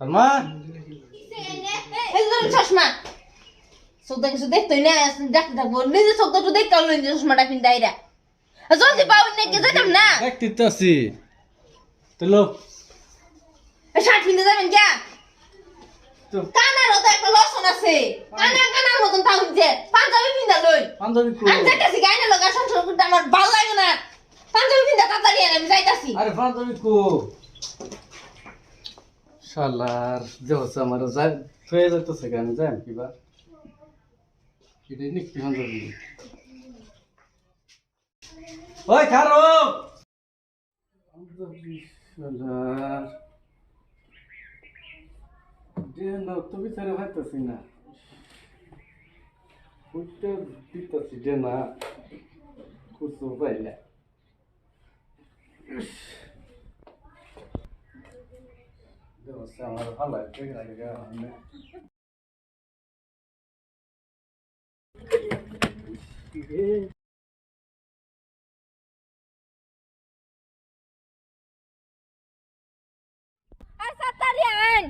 সালমা এই ধর চশমা চোখটা কিছু দেখতোই না দেখতে থাকবো নিজে চোখটা একটু দেখতে হলো নিজে চশমাটা কিনতে আইরা জলদি পাও না কে যেতাম না দেখতে তো আছি তুলো শার্ট কিনতে যাবেন কে তো কানারও তো একটা লসন আছে কানার মতন থাকুনছে পাঞ্জাবি পিন্দা লই পাঞ্জাবি কো আমি যাইতাছি গাইনা লগা সংসার করতে আমার ভালো লাগে না পাঞ্জাবি পিন্দা তাড়াতাড়ি আন আমি যাইতাছি আরে পাঞ্জাবি কো শালার দেহস আমার যায় ফেয়ে যাইতেছে কেন যায় কিবা এটা নি কি পাঞ্জাবি ওই খারো পাঞ্জাবি শালার না তো বিচারে ভাইতাছি না কইতে দিতাছি যে না কুসু পাইলে দেওয়া আমার ভালো লাগে লাগে আর তাড়াতাড়ি আন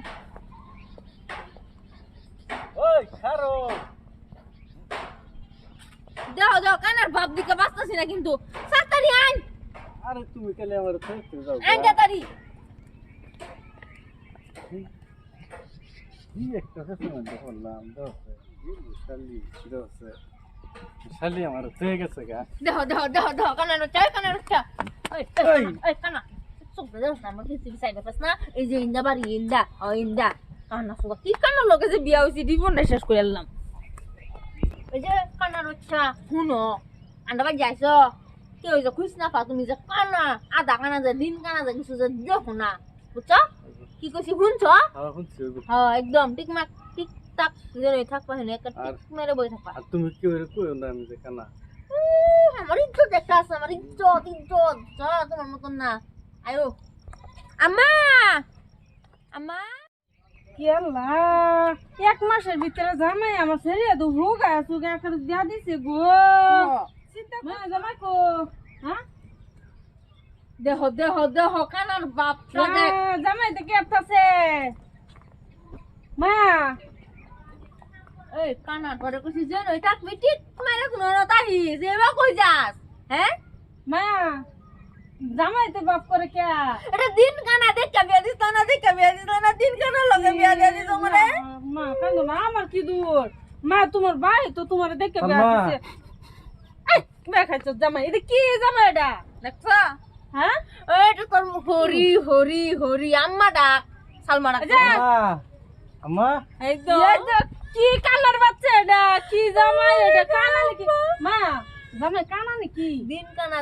ওই খারো দাও দাও কানার বাপ দিকে বাঁচতাছি না কিন্তু তাড়াতাড়ি আন আরে তুমি কেলে আমার থাকতে যাও আন তাড়াতাড়ি কি একটা ফেসমেন্ট করলাম দোস্ত শালি আমার হয়ে গেছে গা দাও দাও দাও দাও কানার চা ওই ওই কানা চোখ দাও না আমাকে কিছু সাইড পাস না এই যে ইন্দা বাড়ি ইন্দা ও ইন্দা কানা সুগা কি কানা লগে যে বিয়া হইছে জীবনটা শেষ করে এলাম এই যে কানার চা শুনো আন্ডা বাড়ি যাইছো কি হইছে খুশ না পা তুমি যে কানা আধা কানা যে দিন কানা যে কিছু যে দেখো না বুঝছো কি কইছি শুনছো আমার শুনছি হ্যাঁ একদম ঠিক মাক ঠিক তাক জেনে থাকবা হেনে একটা ঠিক মেরে বই থাকবা আর তুমি কি হইরে কইও না আমি যে কানা আমার ইজ্জত একটা আছে আমার ইজ্জত যা তোমার মতন না আয়ো আম্মা আম্মা কি আল্লাহ এক মাসের ভিতরে জামাই আমার ছেলে তো রোগা সুগা করে দিয়া দিছে গো চিন্তা মা জামাই কো হ্যাঁ দেহ দেহ দেহ কানার বাপ দেখ জামাই তো কেপতাছে মা এই কানার পরে কইছি যেন ওই থাকবি ঠিক মাইরা কোন তাহি যেবা কই যাস হ্যাঁ মা জামাই তো বাপ করে কে এটা দিন কানা দেখা বিয়া দিস না দেখা বিয়া দিস না দিন কানা লগে বিয়া দিয়া দিস মরে মা কান্দো না আমার কি দূর মা তোমার ভাই তো তোমার দেখে বিয়া দিছে এই দেখাইছো জামাই এটা কি জামাই এটা দেখছো হ্যাঁ এটা তোর হরি হরি হরি আম্মা ডাক সালমা ডাক আম্মা একদম কি কালার বাচ্চা এটা কি জামাই এটা কানা নাকি মা জামাই কানা নাকি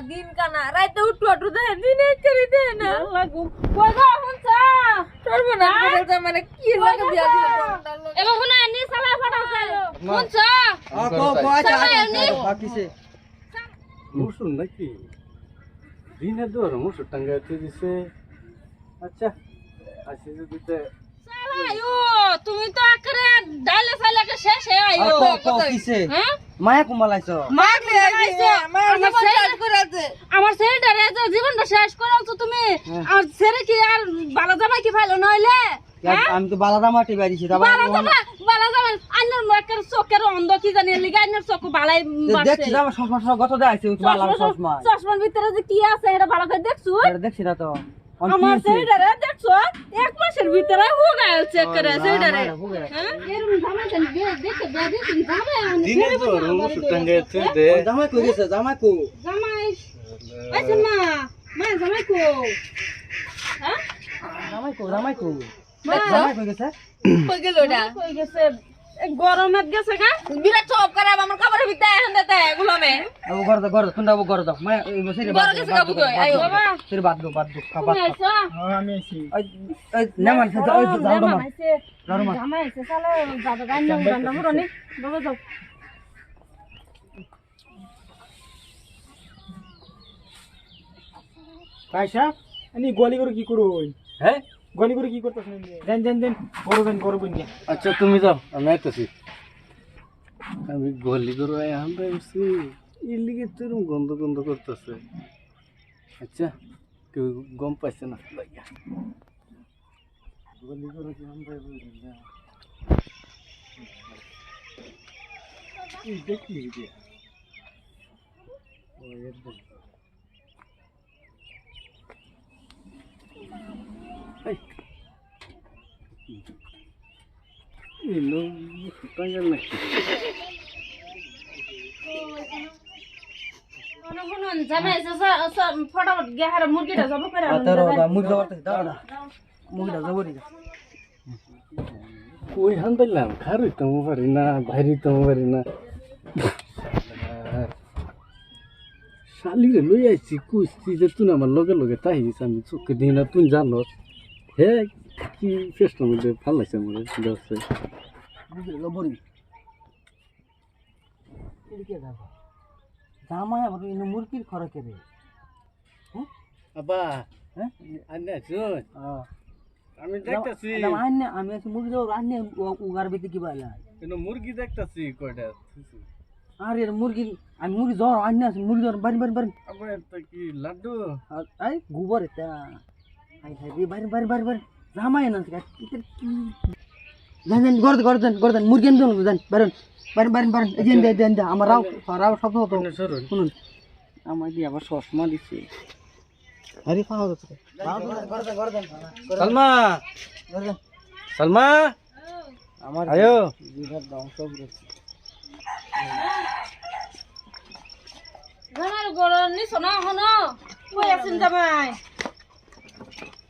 দিন কানা রাইতে উঠু উঠু দে দিনে করে দে না আল্লাহ গো কই গো হুনছা তোর না বলতে মানে কি লাগে বিয়া দিছ এবার হুনা নি সালা ফাটাও চালো হুনছা কো আচ্ছা বাকিছে মুসুন নাকি দিনে দোর মুসুর টাঙ্গাইতে দিছে আচ্ছা আসি দিতে আয়ো তুমি তো আকরে ডালে সালাকে শেষ হে আয়ো কিসে হ্যাঁ মায়া কুমালাইছো মাগলে আইছো আমার ছেলেটারে যে জীবনটা শেষ করালছো তুমি আর ছেলে কি আর বালা জামাই কি ফাইলো নইলে হ্যাঁ আমি তো বালাদা মাটি বাড়িছি বালা জামাই আইনার মাকের চোখের অন্ধ কি জানি লিগা আইনার চোখ বালাই দেখছি মারছে আমার চশমা গত দেখাইছে বালার চশমা চশমার ভিতরে যে কি আছে এটা ভালো করে দেখছো দেখছি না তো আমার ছেলেটারে দেখছো এক মাসের ভিতরে হোগাল চেক করে ছেলেটারে হ্যাঁ এরকম জামাই জানি দেখে বিয়া দিছি জামাই দিনে দোর মুসুর টাঙ্গাইতে দে জামাই কই গেছে জামাই কো জামাই আচ্ছা মা জামাই কো হ্যাঁ জামাই কো মা জামাই কই গেছে কই গেল ওটা কই গেছে গরমত গেছে গা বিরাট চপ খারাপ আমার কাপড়ের ভিতরে এখন দেতে গুলামে আবু ঘর তুই আবু ঘর দাও মায়া এই বসে ঘর গেছে কাবু কই আইও বাবা তোর বাদ দো খাবার তুমি আইছো আমি আছি ওই নেমান ওই যাও না জামাই আইছে সালে দাদা গান্না মুরনি বাবা যাও কাইসা আমি গলি করে কি করব হ্যাঁ গলি করে কি করতেছ দেন করবেন আচ্ছা তুমি যাও আমি আইতেছি আমি গলি করে আমরা এসছি এর লিগে তোর গন্ধ গন্ধ করতেছে আচ্ছা কেউ গম পাইছে না গলি করে কি আমরা বুঝি না এই দেখলি যে ও একদম এই নো টাঙ্গাল নাকি জামাই ফটাফট গেহার মুরগিটা জব করে মুরগি যাওয়ার দাও না মুরগিটা যাবো নি কই হান্দাইলাম খারইতাম পারি না বাইরিতাম পারি না শালিরে লই আইছি কুস্তি যে তুই আমার লগে লগে তাই আমি চোখে দিই না তুই জানোস হে কি চেষ্টার মধ্যে ভাল লাগছে আমার দশে মুরগি যাবো নি এদিকে যাবো জামাই আবার মুরগির খরচে রে আবা হ্যাঁ আন্নে শুন আমি দেখতাছি আমি আছি মুরগি যাবো রান্নে উগার বেতে কি বাইলা কিন্তু মুরগি দেখতাছি কয়টা আরে মুরগি আমি মুরগি জ্বর আন্নে আছি মুরগি জ্বর বাড়ি বাড়ি বাড়ি আবার তো কি লাড্ডু আই গোবর এটা আই হাই রে বাড়ি বাড়ি বাড়ি বাড়ি জামাই না কি জান জান গর্দন মুরগি আনতে হবে জান বারন বারন বারন বারন দেন আমার রাও শব্দ হতো শুনুন আমার দিয়ে আবার চশমা দিছে আরে পাওয়া যাচ্ছে গর্দন সালমা গর্দন সালমা আমার আয়ো জিভার ধ্বংস করেছে জামাই গরম নিছ না হনো কই আছেন জামাই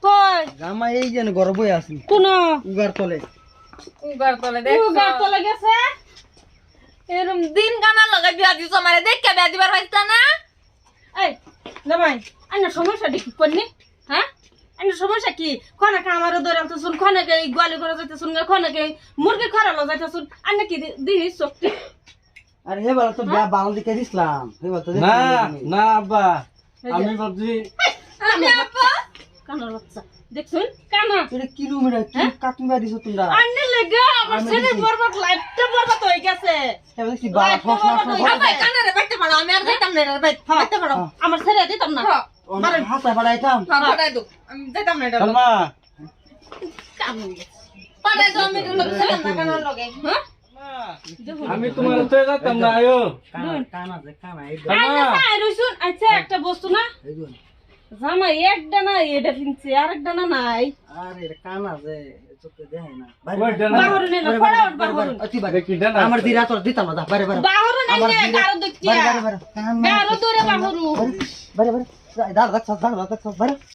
কই জামাই এই যেন গর্ব হয়ে আছে কোন উগার তলে উগার তলে দেখ উগার তলে গেছে এরম দিন গানা লাগাই বিয়া দিছ আমারে দেখ কে বিয়া দিবার হইতা না এই জামাই আইনা সমস্যাটা কি করনি হ্যাঁ আইনা সমস্যা কি খনাকে আমারও দৌড়াতে শুন খনাকে গোয়ালি করে যাইতে শুন খনাকে মুরগি খরালো যাইতে শুন আইনা কি দিস শক্তি আরে হে বল তো বাল দিকে দিছলাম হে বল তো না না আব্বা আমি ভাবছি আমি আপা কানার বাচ্চা দেখছুন কানা এটা কি রুম এটা কি কাটুন বাই দিছো তোমরা আইনা লেগে আমার ছেলে বরবাদ লাইফটা বরবাদ হয়ে গেছে এবার কি বাল আপা কানারে বাইতে পারো আমি আর যাইতাম না রে বাইতে পারো আমার ছেলে দিতাম না হাতে বাড়াইতাম পাড়াই দো আমি যাইতাম না এটা সালমা পাড়াই দো আমি লোক ছিলাম না কানার লগে হ্যাঁ আমি তোমার তো যাইতাম না আয়ো কানা যে কানা এই আইনা চাই রইছুন আচ্ছা একটা বস্তু না এই জামাই একটা না এটা ফিনছে আরেকটা না নাই আরে এটা কানা যে চোখে দেখে না কয়টা না? বাহরুন এনে ফটাফট বাহরুন অতি বাড়ি দেখি না আমার দিরা তোর দিতাম না বাইরে বাইরে বাহরুন এনে কারো দেখতিয়া বাইরে বাইরে গারো দূরে বাহরুন বাইরে বাইরে দাঁড় রাখ বাইরে